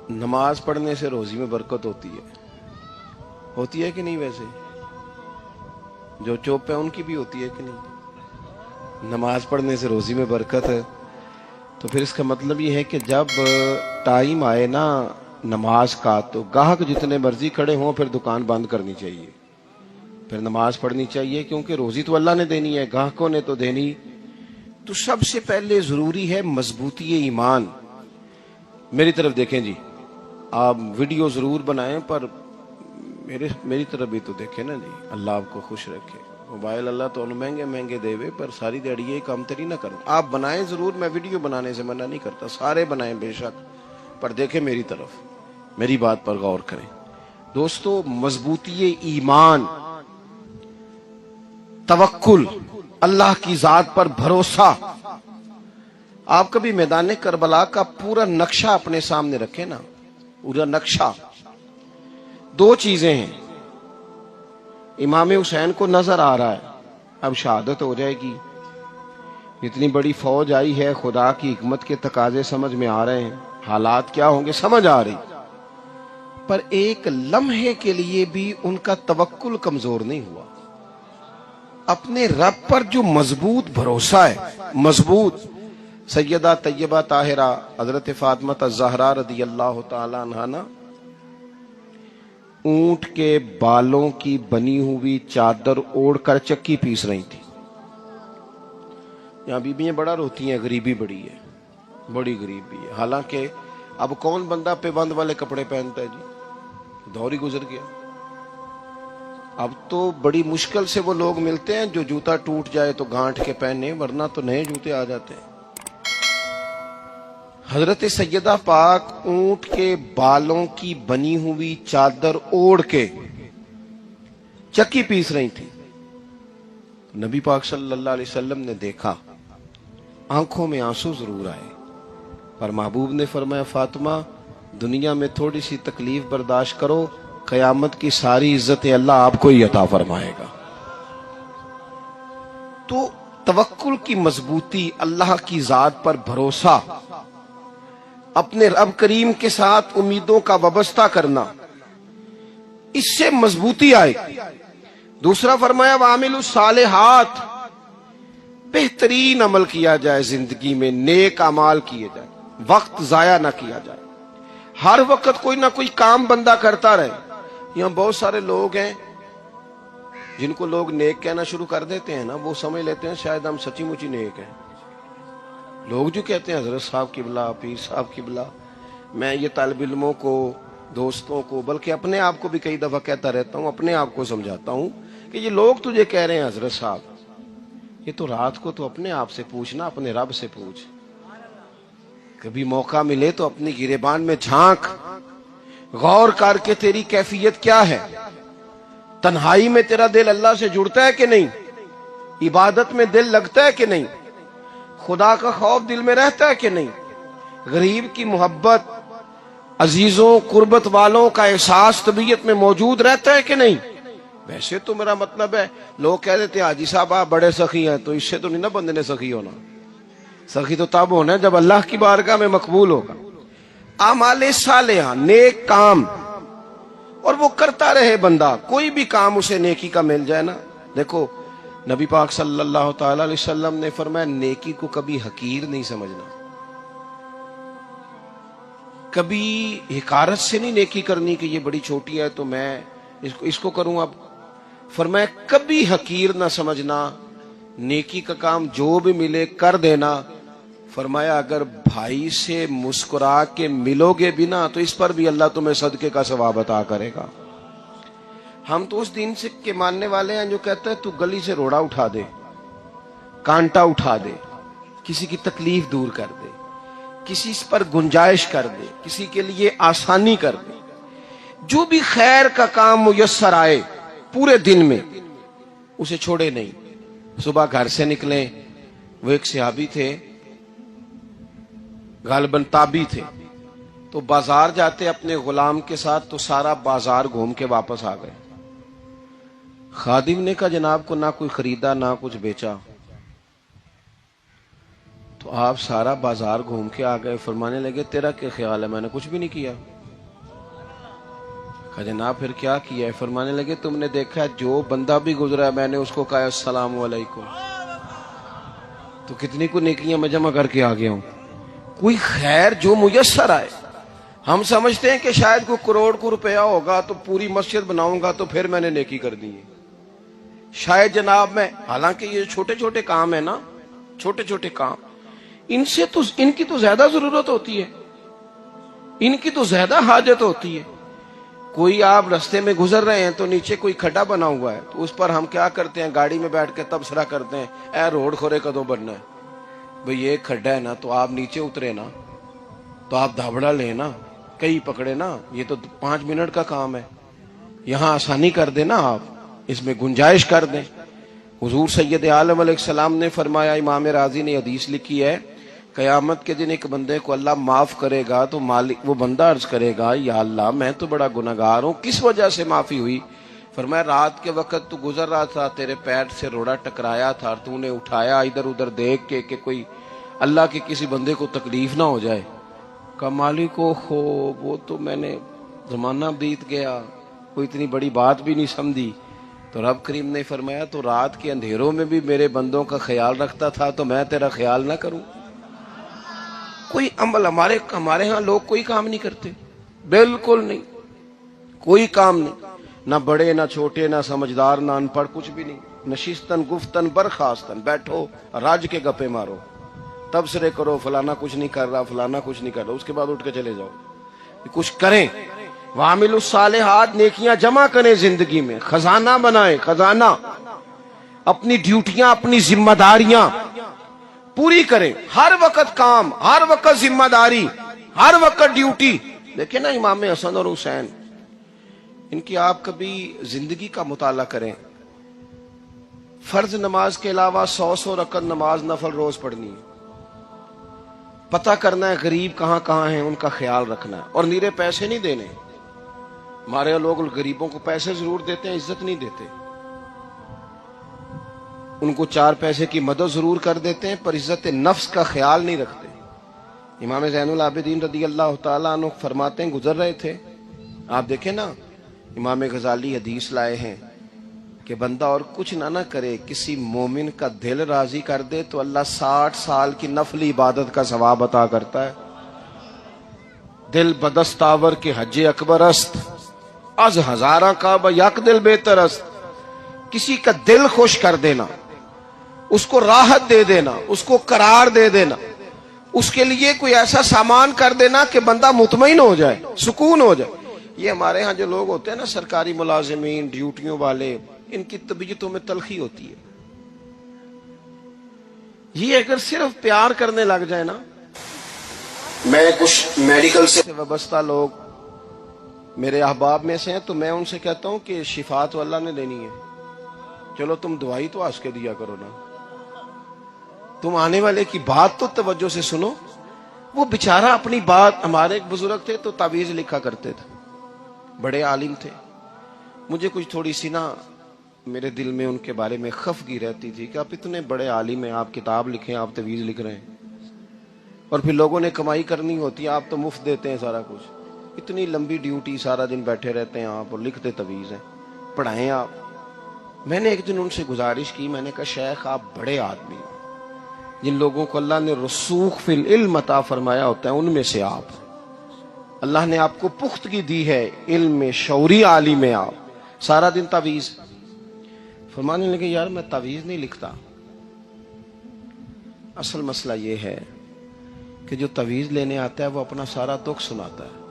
نماز پڑھنے سے روزی میں برکت ہوتی ہے کہ نہیں؟ ویسے جو چوپ ہے ان کی بھی ہوتی ہے کہ نہیں؟ نماز پڑھنے سے روزی میں برکت ہے، تو پھر اس کا مطلب یہ ہے کہ جب ٹائم آئے نا نماز کا تو گاہک جتنے مرضی کھڑے ہوں پھر دکان بند کرنی چاہیے، پھر نماز پڑھنی چاہیے، کیونکہ روزی تو اللہ نے دینی ہے، گاہکوں نے تو دینی۔ تو سب سے پہلے ضروری ہے مضبوطی ایمان۔ میری طرف دیکھیں جی، آپ ویڈیو ضرور بنائیں پر میری طرف بھی تو دیکھیں نا جی، اللہ آپ کو خوش رکھے۔ موبائل اللہ تو مہنگے دے وے، پر ساری دیڑی یہ کام تری نہ کریں۔ آپ بنائیں ضرور، میں ویڈیو بنانے سے منع نہیں کرتا، سارے بنائیں بے شک، پر دیکھیں میری طرف، میری بات پر غور کریں۔ دوستو، مضبوطی ایمان، توکل، اللہ کی ذات پر بھروسہ۔ آپ کبھی میدان کربلا کا پورا نقشہ اپنے سامنے رکھیں نا، پورا نقشہ۔ دو چیزیں ہیں، امام حسین کو نظر آ رہا ہے اب شہادت ہو جائے گی، اتنی بڑی فوج آئی ہے، خدا کی حکمت کے تقاضے سمجھ میں آ رہے ہیں، حالات کیا ہوں گے سمجھ آ رہی، پر ایک لمحے کے لیے بھی ان کا توکل کمزور نہیں ہوا۔ اپنے رب پر جو مضبوط بھروسہ ہے، مضبوط۔ سیدہ طیبہ طاہرہ حضرت فاطمہ الزہرا رضی اللہ تعالی عنہا نا اونٹ کے بالوں کی بنی ہوئی چادر اوڑھ کر چکی پیس رہی تھی۔ یہاں بیویاں بڑا روتی ہیں، غریبی بڑی ہے، بڑی غریبی ہے، حالانکہ اب کون بندہ پہ بند والے کپڑے پہنتا ہے جی، دور ہی گزر گیا۔ اب تو بڑی مشکل سے وہ لوگ ملتے ہیں جو جوتا ٹوٹ جائے تو گانٹھ کے پہنے، ورنہ تو نئے جوتے آ جاتے ہیں۔ حضرت سیدہ پاک اونٹ کے بالوں کی بنی ہوئی چادر اوڑھ کے چکی پیس رہی تھی۔ نبی پاک صلی اللہ علیہ وسلم نے دیکھا، آنکھوں میں آنسو ضرور آئے، پر محبوب نے فرمایا فاطمہ دنیا میں تھوڑی سی تکلیف برداشت کرو، قیامت کی ساری عزتیں اللہ آپ کو ہی عطا فرمائے گا۔ تو توکل کی مضبوطی، اللہ کی ذات پر بھروسہ، اپنے رب کریم کے ساتھ امیدوں کا وابستہ کرنا، اس سے مضبوطی آئے۔ دوسرا فرمایا وَعَمِلُوا الصَّالِحَاتِ، بہترین عمل کیا جائے زندگی میں، نیک اعمال کیے جائے، وقت ضائع نہ کیا جائے، ہر وقت کوئی نہ کوئی کام بندہ کرتا رہے۔ یہاں بہت سارے لوگ ہیں جن کو لوگ نیک کہنا شروع کر دیتے ہیں نا، وہ سمجھ لیتے ہیں شاید ہم سچی مچی نیک ہیں۔ لوگ جو کہتے ہیں حضرت صاحب قبلہ، پیر صاحب قبلہ، میں یہ طالب علموں کو، دوستوں کو، بلکہ اپنے آپ کو بھی کئی دفعہ کہتا رہتا ہوں، اپنے آپ کو سمجھاتا ہوں کہ یہ لوگ تجھے کہہ رہے ہیں حضرت صاحب، یہ تو رات کو تو اپنے آپ سے پوچھنا، اپنے رب سے پوچھ۔ کبھی موقع ملے تو اپنی گریبان میں جھانک، غور کر کے تیری کیفیت کیا ہے، تنہائی میں تیرا دل اللہ سے جڑتا ہے کہ نہیں، عبادت میں دل لگتا ہے کہ نہیں، خدا کا خوف دل میں رہتا ہے کہ نہیں، غریب کی محبت، عزیزوں قربت والوں کا احساس طبیعت میں موجود رہتا ہے کہ نہیں۔ ویسے تو میرا مطلب ہے، لوگ کہہ دیتے ہیں حاجی صاحب آپ بڑے سخی ہیں، تو اس سے تو نہیں نا بندے نے سخی ہونا، سخی تو تب ہونا ہے جب اللہ کی بارگاہ میں مقبول ہوگا۔ اعمال صالحہ، نیک کام، اور وہ کرتا رہے بندہ، کوئی بھی کام اسے نیکی کا مل جائے نا۔ دیکھو نبی پاک صلی اللہ تعالی علیہ وسلم نے فرمایا نیکی کو کبھی حقیر نہیں سمجھنا، کبھی حقارت سے نہیں نیکی کرنی کہ یہ بڑی چھوٹی ہے تو میں اس کو کروں۔ اب فرمایا کبھی حقیر نہ سمجھنا، نیکی کا کام جو بھی ملے کر دینا۔ فرمایا اگر بھائی سے مسکرا کے ملو گے بھی نا تو اس پر بھی اللہ تمہیں صدقے کا ثواب عطا کرے گا۔ ہم تو اس دین سے کے ماننے والے ہیں جو کہتا ہے تو گلی سے روڑا اٹھا دے، کانٹا اٹھا دے، کسی کی تکلیف دور کر دے، کسی پر گنجائش کر دے، کسی کے لیے آسانی کر دے، جو بھی خیر کا کام میسر آئے پورے دن میں اسے چھوڑے نہیں۔ صبح گھر سے نکلیں، وہ ایک صحابی تھے، غالباً تابعی تھے، تو بازار جاتے اپنے غلام کے ساتھ تو سارا بازار گھوم کے واپس آ گئے۔ خادم نے کہا جناب کو نہ کوئی خریدا نہ کچھ بیچا، تو آپ سارا بازار گھوم کے آ گئے۔ فرمانے لگے تیرا کیا خیال ہے، میں نے کچھ بھی نہیں کیا، کہا جناب پھر کیا کیا ہے؟ فرمانے لگے تم نے دیکھا ہے جو بندہ بھی گزرا ہے میں نے اس کو کہا السلام علیکم، تو کتنی کو نیکیاں میں جمع کر کے آ گیا ہوں۔ کوئی خیر جو میسر آئے، ہم سمجھتے ہیں کہ شاید کوئی کروڑ کو روپیہ ہوگا تو پوری مسجد بناؤں گا تو پھر میں نے نیکی کر دی ہے، شاید جناب میں، حالانکہ یہ چھوٹے چھوٹے کام ہے نا، چھوٹے چھوٹے کام، ان کی تو زیادہ ضرورت ہوتی ہے، ان کی تو زیادہ حاجت ہوتی ہے۔ کوئی آپ رستے میں گزر رہے ہیں تو نیچے کوئی کھڈا بنا ہوا ہے تو اس پر ہم کیا کرتے ہیں، گاڑی میں بیٹھ کے تبصرہ کرتے ہیں اے روڈ کھورے کدوں بننا ہے؟ بھئی یہ کھڈا ہے نا تو آپ نیچے اترے نا، تو آپ دھابڑا لیں نا، کئی پکڑے نا، یہ تو 5 منٹ کا کام ہے، یہاں آسانی کر دیں نا، آپ اس میں گنجائش کر دیں۔ حضور سید عالم علیہ السلام نے فرمایا، امام راضی نے حدیث لکھی ہے، قیامت کے دن ایک بندے کو اللہ معاف کرے گا تو مالک وہ بندہ عرض کرے گا یا اللہ میں تو بڑا گنہگار ہوں، کس وجہ سے معافی ہوئی؟ فرمایا رات کے وقت تو گزر رہا تھا، تیرے پیر سے روڑا ٹکرایا تھا اور تو نے اٹھایا ادھر ادھر دیکھ کے کہ کوئی اللہ کے کسی بندے کو تکلیف نہ ہو جائے۔ کہ مالک ہو وہ تو میں نے زمانہ بیت گیا، کوئی اتنی بڑی بات بھی نہیں سمجھی۔ تو رب کریم نے فرمایا تو رات کے اندھیروں میں بھی میرے بندوں کا خیال رکھتا تھا تو میں تیرا خیال نہ کروں؟ کوئی عمل ہمارے ہاں لوگ کوئی کام نہیں کرتے، بالکل نہیں، کوئی کام نہیں، نہ بڑے نہ چھوٹے نہ سمجھدار نہ ان پڑھ، کچھ بھی نہیں، نشستن گفتن برخاستن، بیٹھو راج کے گپے مارو، تبصرے کرو فلانا کچھ نہیں کر رہا، فلانا کچھ نہیں کر رہا، اس کے بعد اٹھ کے چلے جاؤ، کچھ کریں۔ وَعَمِلُوا الصَّالِحَاتِ، نیکیاں جمع کریں زندگی میں، خزانہ بنائیں، خزانہ، اپنی ڈیوٹیاں اپنی ذمہ داریاں پوری کریں، ہر وقت کام، ہر وقت ذمہ داری، ہر وقت ڈیوٹی۔ دیکھیں نا امام حسن اور حسین، ان کی آپ کبھی زندگی کا مطالعہ کریں، فرض نماز کے علاوہ 100 رکعت نماز نفل روز پڑھنی ہے، پتہ کرنا ہے غریب کہاں کہاں ہیں، ان کا خیال رکھنا ہے، اور نیرے پیسے نہیں دینے۔ ہمارے لوگ غریبوں کو پیسے ضرور دیتے ہیں، عزت نہیں دیتے، ان کو 4 پیسے کی مدد ضرور کر دیتے ہیں پر عزت نفس کا خیال نہیں رکھتے۔ امام زین العابدین رضی اللہ تعالیٰ عنہ فرماتے ہیں، گزر رہے تھے، آپ دیکھیں نا امام غزالی حدیث لائے ہیں کہ بندہ اور کچھ نہ کرے، کسی مومن کا دل راضی کر دے تو اللہ 60 سال کی نفلی عبادت کا ثواب عطا کرتا ہے۔ دل بدستاور کے حج اکبر است، از ہزاراں کعبہ یک دل بہتر است۔ کسی کا دل خوش کر دینا، اس کو راحت دے دینا، اس کو قرار دے دینا، اس کے لیے کوئی ایسا سامان کر دینا کہ بندہ مطمئن ہو جائے، سکون ہو جائے۔ یہ ہمارے ہاں جو لوگ ہوتے ہیں نا، سرکاری ملازمین، ڈیوٹیوں والے، ان کی طبیعتوں میں تلخی ہوتی ہے۔ یہ اگر صرف پیار کرنے لگ جائے نا، میں کچھ میڈیکل سے وابستہ لوگ میرے احباب میں سے ہیں تو میں ان سے کہتا ہوں کہ شفا تو اللہ نے دینی ہے، چلو تم دوائی تو ہنس کے دیا کرو نا، تم آنے والے کی بات تو توجہ سے سنو۔ وہ بیچارہ اپنی بات، ہمارے ایک بزرگ تھے تو تعویذ لکھا کرتے تھے، بڑے عالم تھے، مجھے کچھ تھوڑی سی نا میرے دل میں ان کے بارے میں خفگی رہتی تھی کہ آپ اتنے بڑے عالم ہیں، آپ کتاب لکھیں، آپ تعویذ لکھ رہے ہیں، اور پھر لوگوں نے کمائی کرنی ہوتی ہے، آپ تو مفت دیتے ہیں سارا کچھ، اتنی لمبی ڈیوٹی، سارا دن بیٹھے رہتے ہیں آپ اور لکھتے تعویذ ہیں، پڑھائیں آپ۔ میں نے ایک دن ان سے گزارش کی، میں نے کہا شیخ آپ بڑے آدمی ہیں، جن لوگوں کو اللہ نے رسوخ فی العلم عطا فرمایا ہوتا ہے ان میں سے آپ، اللہ نے آپ کو پختگی دی ہے علم میں، شعوری عالم میں، آپ سارا دن تعویذ۔ فرمانے لگے یار میں تعویذ نہیں لکھتا، اصل مسئلہ یہ ہے کہ جو تعویذ لینے آتا ہے وہ اپنا سارا دکھ سناتا ہے،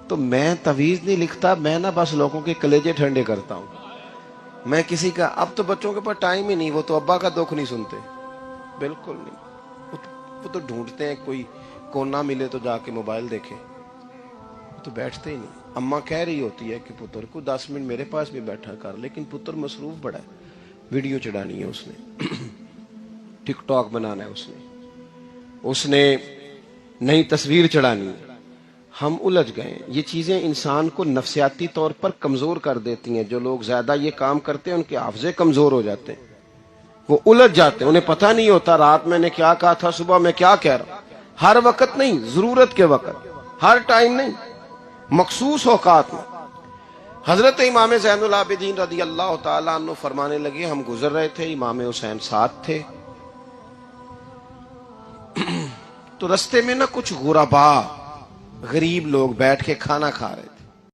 تو میں تعویذ نہیں لکھتا، میں نہ بس لوگوں کے کلیجے ٹھنڈے کرتا ہوں، میں کسی کا، اب تو بچوں کے پاس ٹائم ہی نہیں، وہ تو ابا کا دکھ نہیں سنتے، بالکل نہیں، وہ تو ڈھونڈتے ہیں کوئی کونا ملے تو جا کے موبائل دیکھے، وہ تو بیٹھتے ہی نہیں۔ اماں کہہ رہی ہوتی ہے کہ پتر کو 10 منٹ میرے پاس بھی بیٹھا کر، لیکن پتر مصروف بڑا ہے، ویڈیو چڑھانی ہے اس نے، ٹک ٹاک بنانا ہے اس نے نئی تصویر چڑھانی ہے۔ ہم الجھ گئے، یہ چیزیں انسان کو نفسیاتی طور پر کمزور کر دیتی ہیں، جو لوگ زیادہ یہ کام کرتے ہیں ان کے حافظے کمزور ہو جاتے ہیں، وہ الجھ جاتے ہیں، انہیں پتہ نہیں ہوتا رات میں نے کیا کہا تھا، صبح میں کیا کہہ رہا ہوں۔ ہر وقت نہیں، ضرورت کے وقت، ہر ٹائم نہیں۔ مخصوص اوقات میں حضرت امام زین العابدین رضی اللہ تعالیٰ عنہ فرمانے لگے، ہم گزر رہے تھے، امام حسین ساتھ تھے، تو رستے میں نا کچھ غربا غریب لوگ بیٹھ کے کھانا کھا رہے تھے۔